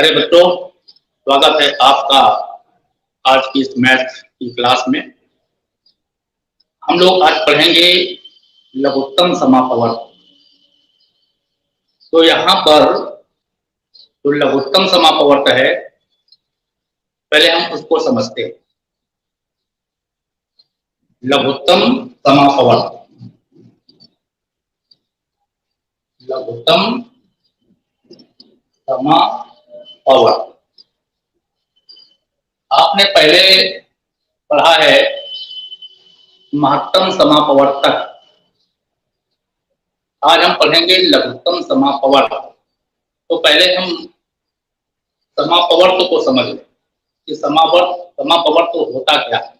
अरे बच्चों, स्वागत है आपका आज की इस मैथ की क्लास में। हम लोग आज पढ़ेंगे लघुत्तम समापवर्त। तो यहाँ पर जो लघुत्तम समापवर्त है, पहले हम उसको समझते हैं। लघुत्तम समापवर्त, लघुत्तम समापवर्त आपने पहले पढ़ा है महत्तम समापवर्तक। आज हम पढ़ेंगे लघुत्तम समापवर्त। तो पहले हम समापवर्त को समझ लें कि समापवर्त तो होता क्या है।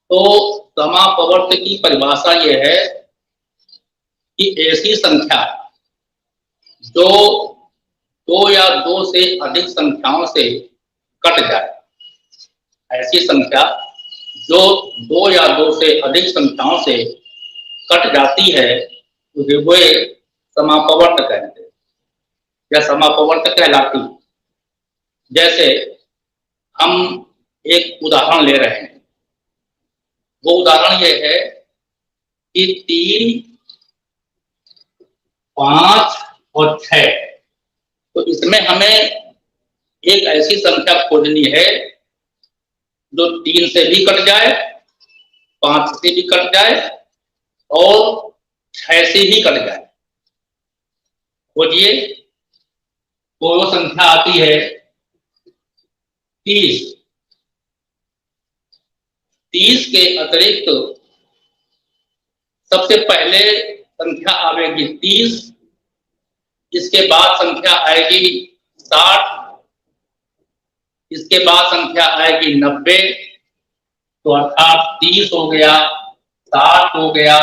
तो समापवर्त की परिभाषा यह है कि ऐसी संख्या जो दो या दो से अधिक संख्याओं से कट जाए, ऐसी संख्या जो दो या दो से अधिक संख्याओं से कट जाती है उसे वे समापवर्त कहते हैं या समापवर्त कहलाती है। जैसे हम एक उदाहरण ले रहे हैं, वो उदाहरण ये है कि 3, 5 और 6। तो इसमें हमें एक ऐसी संख्या खोजनी है जो 3 से भी कट जाए, 5 से भी कट जाए और 6 से भी कट जाए। खोजिए। तो वो संख्या आती है 30। 30 के अतिरिक्त सबसे पहले संख्या आएगी 30, इसके बाद संख्या आएगी 60, इसके बाद संख्या आएगी 90। तो अर्थात 30 हो गया, 60 हो गया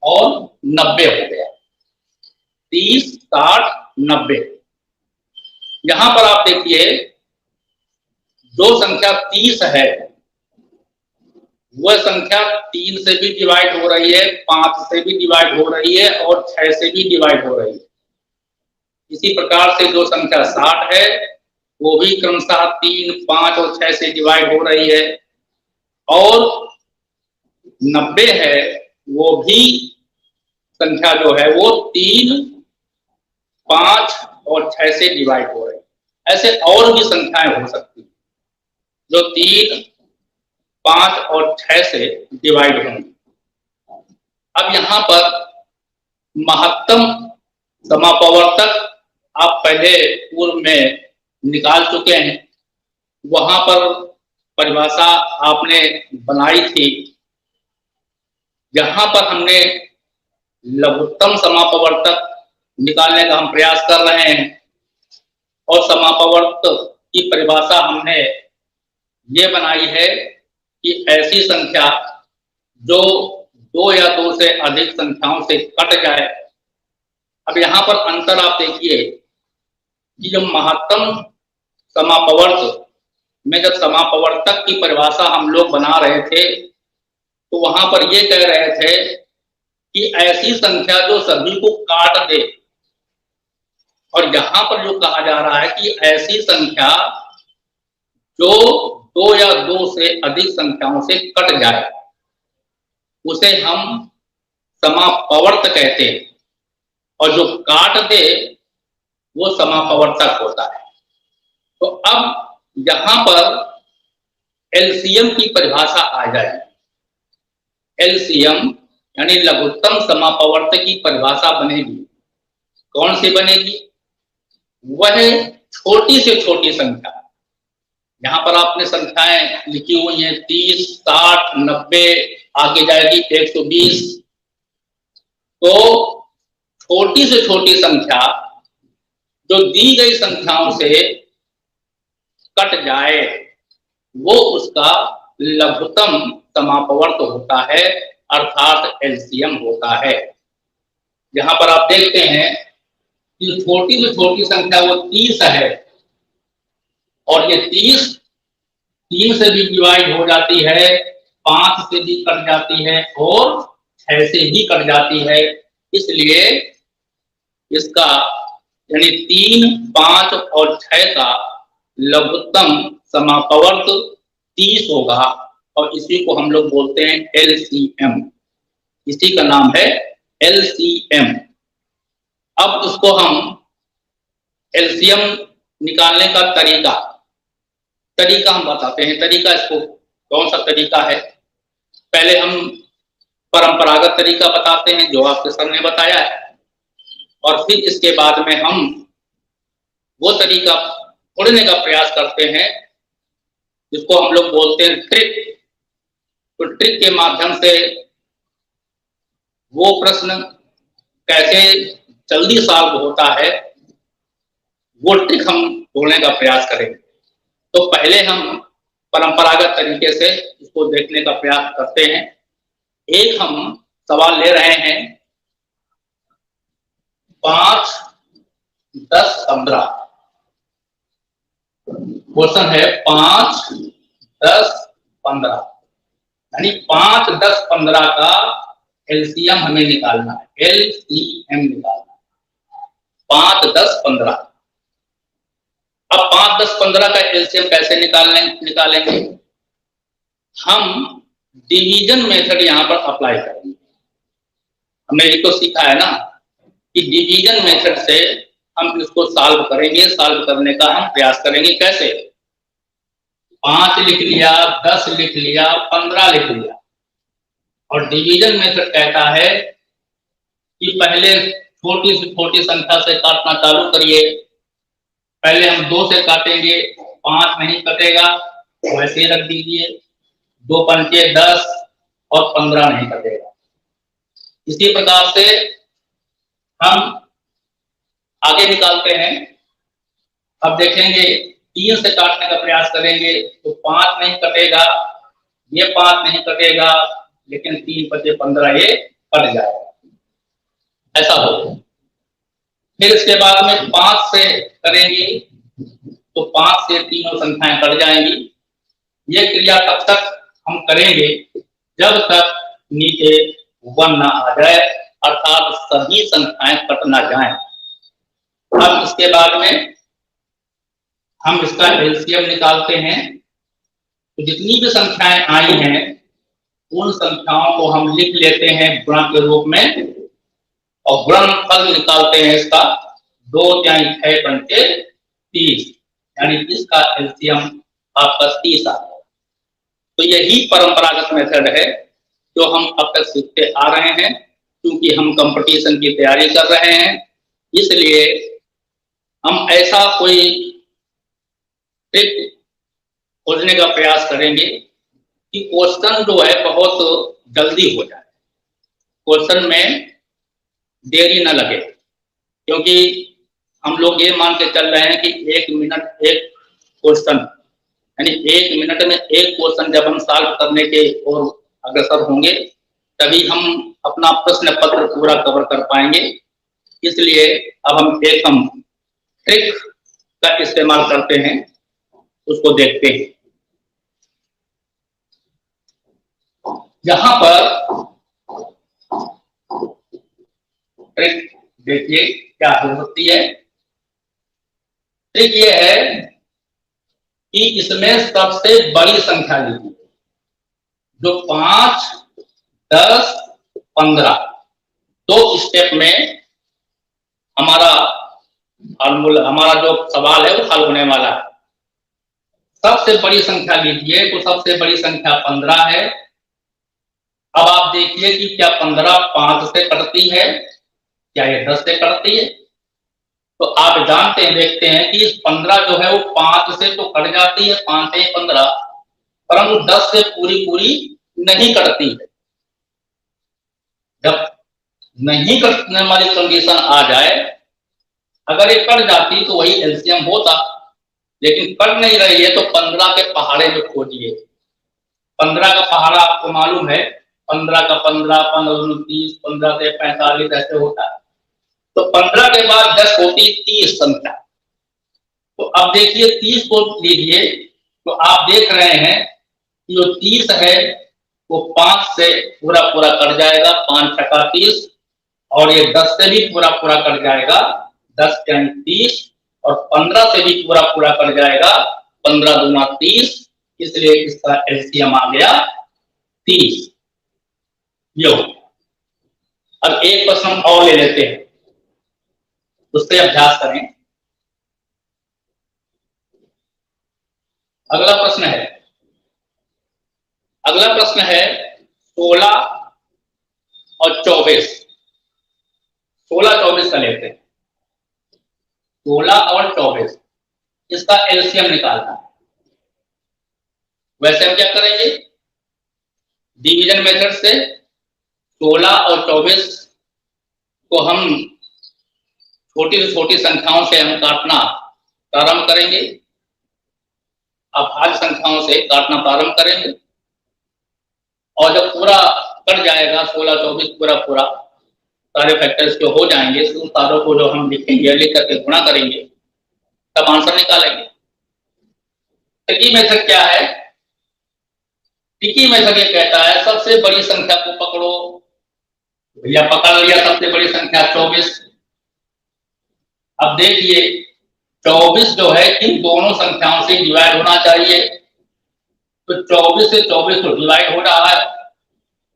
और 90 हो गया। 30, 60, 90। यहां पर आप देखिए, जो संख्या 30 है वह संख्या 3 से भी डिवाइड हो रही है, 5 से भी डिवाइड हो रही है और 6 से भी डिवाइड हो रही है। इसी प्रकार से जो संख्या 60 है वो भी क्रमशः 3, 5 और 6 से डिवाइड हो रही है, और 90 है वो भी संख्या जो है वो 3, 5 और 6 से डिवाइड हो रही है। ऐसे और भी संख्याएं हो सकती हैं जो 3, 5 और 6 से डिवाइड होंगी। अब यहाँ पर महत्तम समापवर्तक आप पहले पूर्व में निकाल चुके हैं, वहां पर परिभाषा आपने बनाई थी। यहां पर हमने लघुत्तम समापवर्तक निकालने का हम प्रयास कर रहे हैं, और समापवर्त की परिभाषा हमने ये बनाई है कि ऐसी संख्या जो दो या दो से अधिक संख्याओं से कट जाए। अब यहाँ पर अंतर आप देखिए कि जब महत्तम समापवर्त में जब समापवर्तक की परिभाषा हम लोग बना रहे थे तो वहां पर ये कह रहे थे कि ऐसी संख्या जो सभी को काट दे, और यहाँ पर जो कहा जा रहा है कि ऐसी संख्या जो दो या दो से अधिक संख्याओं से कट जाए उसे हम समापवर्त कहते हैं, और जो काट दे वो समापवर्तक होता है। तो अब यहां पर एलसीएम की परिभाषा आ जाएगी। एलसीएम यानी लघुत्तम समापवर्त की परिभाषा बनेगी। कौन सी बनेगी? वह छोटी से छोटी संख्या। यहां पर आपने संख्याएं लिखी हुई हैं 30, 60, 90, आगे जाएगी 120। तो छोटी से छोटी संख्या जो दी गई संख्याओं से कट जाए वो उसका लघुत्तम समापवर्त होता है, अर्थात एलसीएम होता है। यहां पर आप देखते हैं कि छोटी से छोटी संख्या वो 30 है, और ये 30 3 से भी डिवाइड हो जाती है, 5 से भी कट जाती है और 6 से भी कट जाती है। इसलिए इसका यानी 3, 5 और 6 का लघुत्तम समापवर्त 30 होगा और इसी को हम लोग बोलते हैं LCM। इसी का नाम है LCM। अब उसको हम LCM निकालने का तरीका हम बताते हैं। तरीका इसको कौन सा तरीका है? पहले हम परंपरागत तरीका बताते हैं जो आपके सर ने बताया है, और फिर इसके बाद में हम वो तरीका ढूंढने का प्रयास करते हैं जिसको हम लोग बोलते हैं ट्रिक। तो ट्रिक के माध्यम से वो प्रश्न कैसे जल्दी सॉल्व होता है वो ट्रिक हम ढूंढने का प्रयास करेंगे। तो पहले हम परंपरागत तरीके से इसको देखने का प्रयास करते हैं। एक हम सवाल ले रहे हैं 5, 10, 15। क्वेश्चन है 5, 10, 15, यानी 5, 10, 15 का LCM हमें निकालना है। LCM निकालना है 5, 10, 15। अब 5, 10, 15 का LCM कैसे निकालेंगे? हम डिवीजन मेथड यहां पर अप्लाई करेंगे। हमने ये तो सीखा है ना कि डिवीजन मेथड से हम इसको सॉल्व करेंगे। सॉल्व करने का हम प्रयास करेंगे। कैसे? 5 लिख लिया, 10 लिख लिया, 15 लिख लिया, और डिवीजन मेथड कहता है कि पहले छोटी से छोटी संख्या से काटना चालू करिए। पहले हम 2 से काटेंगे, 5 नहीं कटेगा, वैसे ही रख दीजिए। 2 पंचे 10 और 15 नहीं कटेगा। इसी प्रकार से हम आगे निकालते हैं। अब देखेंगे 3 से काटने का प्रयास करेंगे तो 5 नहीं कटेगा, ये 5 नहीं कटेगा, लेकिन 3 बचे 15 ये कट जाएगा। ऐसा होगा। फिर इसके बाद में 5 से करेंगे तो 5 से तीनों संख्याएं कट जाएंगी। ये क्रिया तब तक हम करेंगे जब तक नीचे 1 ना आ जाए, अर्थात सभी संख्याएं कट ना जाएं। अब इसके बाद में हम इसका LCM निकालते हैं। तो जितनी भी संख्याएं आई हैं उन संख्याओं को हम लिख लेते हैं गुणा के रूप में, और गुणनफल निकालते हैं इसका। 2 × 6 पंचे 30, यानी इसका LCM आपका 30 आ गया। तो यही परंपरागत मेथड है जो हम अब तक सीखते आ रहे हैं। क्योंकि हम कंपटीशन की तैयारी कर रहे हैं, इसलिए हम ऐसा कोई ट्रिक खोजने का प्रयास करेंगे कि क्वेश्चन जो है बहुत जल्दी हो जाए, क्वेश्चन में देरी न लगे। क्योंकि हम लोग ये मान के चल रहे हैं कि 1 मिनट एक क्वेश्चन, यानी 1 मिनट में एक क्वेश्चन जब हम सॉल्व करने के और अग्रसर होंगे तभी हम अपना प्रश्न पत्र पूरा कवर कर पाएंगे। इसलिए अब हम ट्रिक का इस्तेमाल करते हैं, उसको देखते हैं। यहां पर ट्रिक देखिए क्या हो सकती है। ट्रिक ये है कि इसमें सबसे बड़ी संख्या लीजिए, जो 5, 10, 15 दो स्टेप में हमारा जो सवाल है वो हल होने वाला है। सबसे बड़ी संख्या लीजिए, तो सबसे बड़ी संख्या 15 है। अब आप देखिए कि क्या 15 5 से कटती है, क्या ये 10 से कटती है? तो आप जानते हैं, देखते हैं कि 15 जो है वो 5 से तो कट जाती है, 5 से 15, परंतु 10 से पूरी नहीं कटती है। जब नहीं कटने वाली कंडीशन आ जाए, अगर ये कट जाती तो वही LCM होता, लेकिन कट नहीं रही है तो 15 के पहाड़े में खोजिए। 15 का पहाड़ा आपको मालूम है, 15 का 15, 15 30, 15 से 45 ऐसे होता है। तो 15 के बाद 10 होती 30 संख्या। तो अब देखिए 30 को लीजिए, तो आप देख रहे हैं कि जो 30 है वो 5 से पूरा कट जाएगा, 5 × 30, और ये 10 से भी पूरा कट जाएगा, 10 यानी 30 और 15 से भी पूरा पूरा कर जाएगा, 15 दूना 30, इसलिए इसका एलसीएम आ गया 30। यो अब एक प्रश्न और ले लेते हैं, उससे अभ्यास करें। अगला प्रश्न है 16 और 24। 16-24 का लेते हैं। 16 और 24 इसका एलसीएम निकालना है। वैसे हम क्या करेंगे, डिवीजन मेथड से 16 और 24 को हम छोटी से छोटी संख्याओं से हम काटना प्रारंभ करेंगे, अभाज्य संख्याओं से काटना प्रारंभ करेंगे, और जब पूरा कट जाएगा 16-24 पूरा पूरा सारे फैक्टर्स जो हो जाएंगे, उन सारों को जो हम लिखेंगे, लिख करके गुणा करेंगे, तब आंसर निकालेंगे। ट्रिकी मेथड क्या है? ट्रिकी मेथड ये कहता है सबसे बड़ी संख्या को पकड़ो। भैया पकड़ लिया सबसे बड़ी संख्या 24। अब देखिए 24 जो है इन दोनों संख्याओं से डिवाइड होना चाहिए, तो 24 से 24 तो डिवाइड हो रहा है,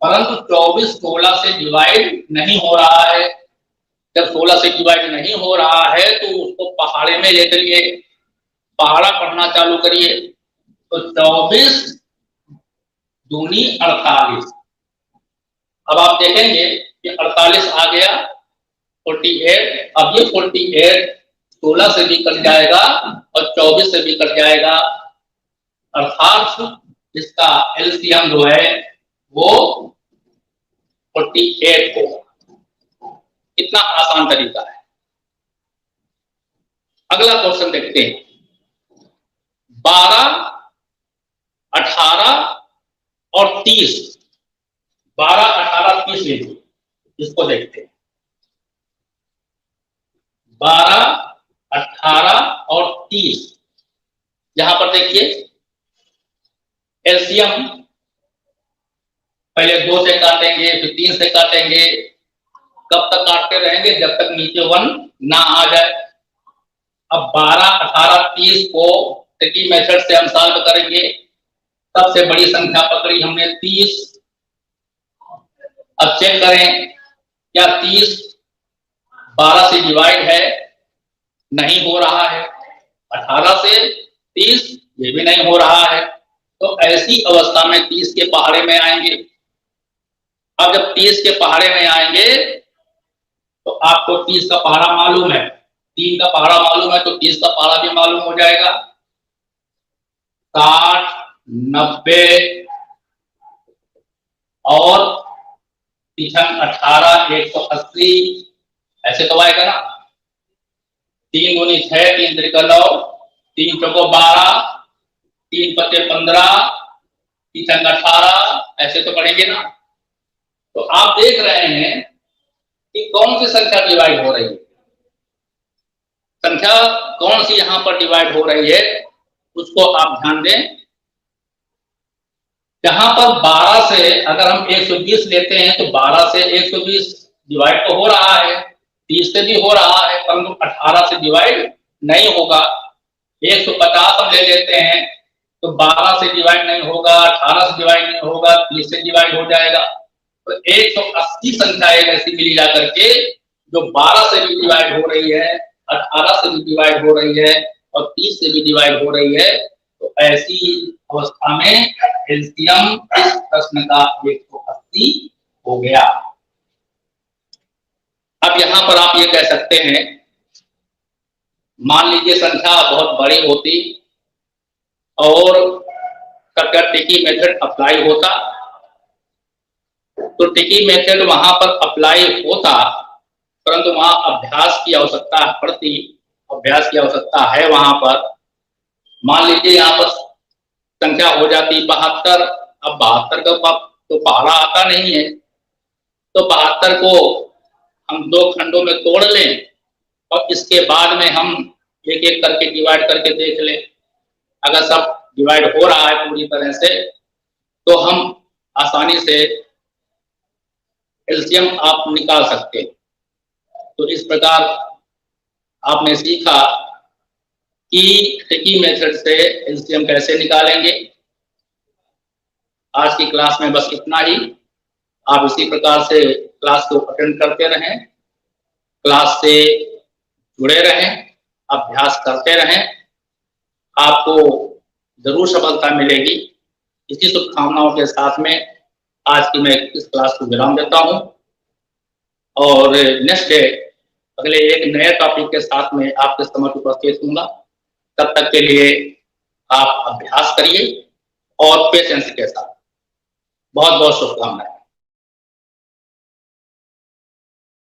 परंतु 24 16 से डिवाइड नहीं हो रहा है। जब 16 से डिवाइड नहीं हो रहा है तो उसको पहाड़े में लेकर के पहाड़ा पढ़ना चालू करिए। तो 24 दूनी 48। अब आप देखेंगे कि 48 आ गया 48। अब ये 48 16 से भी कट जाएगा और 24 से भी कट जाएगा, अर्थात इसका एलसीएम जो है वो 48 होगा। कितना आसान तरीका है। अगला क्वेश्चन देखते हैं 12, 18 और 30। 12, 18, 30 लीजिए, इसको देखते हैं। 12, 18 और 30, यहां पर देखिए एलसीएम पहले 2 से काटेंगे, फिर 3 से काटेंगे। कब तक काटते रहेंगे? जब तक नीचे 1 ना आ जाए। अब 12, 18, 30 को ट्रिकी मेथड से हम सॉल्व करेंगे। सबसे बड़ी संख्या पकड़ी हमने 30। अब चेक करें क्या 30 12 से डिवाइड है? नहीं हो रहा है। 18 से 30 ये भी नहीं हो रहा है। तो ऐसी अवस्था में 30 के पहाड़े में आएंगे। अब जब 30 के पहाड़े में आएंगे तो आपको 30 का पहाड़ा मालूम है, 3 का पहाड़ा मालूम है, तो 30 का पहाड़ा भी मालूम हो जाएगा। 60, 90 और 18, 180 ऐसे तो आएगा ना। 3 दूनी 6, 3 त्रिका 9, 3 चौको 12, 3 पत्ते 15, 3 18, ऐसे तो पढ़ेंगे ना। तो आप देख रहे हैं कि कौन सी संख्या डिवाइड हो रही है। संख्या कौन सी यहां पर डिवाइड हो रही है उसको आप ध्यान दें। यहां पर 12 से अगर हम 120 लेते हैं तो 12 से 120 डिवाइड तो हो रहा है, 30 से भी हो रहा है, परंतु 18 से डिवाइड नहीं होगा। 150 हम ले लेते हैं तो 12 से डिवाइड नहीं होगा, 18 से डिवाइड नहीं होगा, 30 से डिवाइड हो जाएगा। तो 180 संख्या एक ऐसी मिली जाकर के जो 12 से भी डिवाइड हो रही है, 18 से भी डिवाइड हो रही है और 30 से भी डिवाइड हो रही है। तो ऐसी अवस्था में एलसीएम इस प्रश्न का 180 हो गया। अब यहां पर आप ये कह सकते हैं, मान लीजिए संख्या बहुत बड़ी होती और सबका ट्रिकी मेथड अप्लाई होता, तो ट्रिकी मेथड वहां पर अप्लाई होता, परंतु वहां अभ्यास की आवश्यकता पड़ती, अभ्यास की आवश्यकता है वहां पर। मान लीजिए यहाँ पर संख्या हो जाती 72। अब 72 का तो पहाड़ा आता नहीं है, तो 72 को हम 2 खंडों में तोड़ लें और इसके बाद में हम एक एक करके डिवाइड करके देख लें। अगर सब डिवाइड हो रहा है पूरी तरह से तो हम आसानी से एलसीएम आप निकाल सकते हैं। तो इस प्रकार आपने सीखा कि ट्रिकी मेथड से एलसीएम कैसे निकालेंगे। आज की क्लास में बस इतना ही। आप इसी प्रकार से क्लास को अटेंड करते रहें, क्लास से जुड़े रहें, अभ्यास करते रहें, आपको जरूर सफलता मिलेगी। इसी शुभकामनाओं के साथ में आज की मैं इस क्लास को विराम देता हूं और नेक्स्ट डे अगले एक नए टॉपिक के साथ में आपके समक्ष उपस्थित होऊंगा। तब तक के लिए आप अभ्यास करिए और पेशेंस के साथ। बहुत बहुत शुभकामनाएं।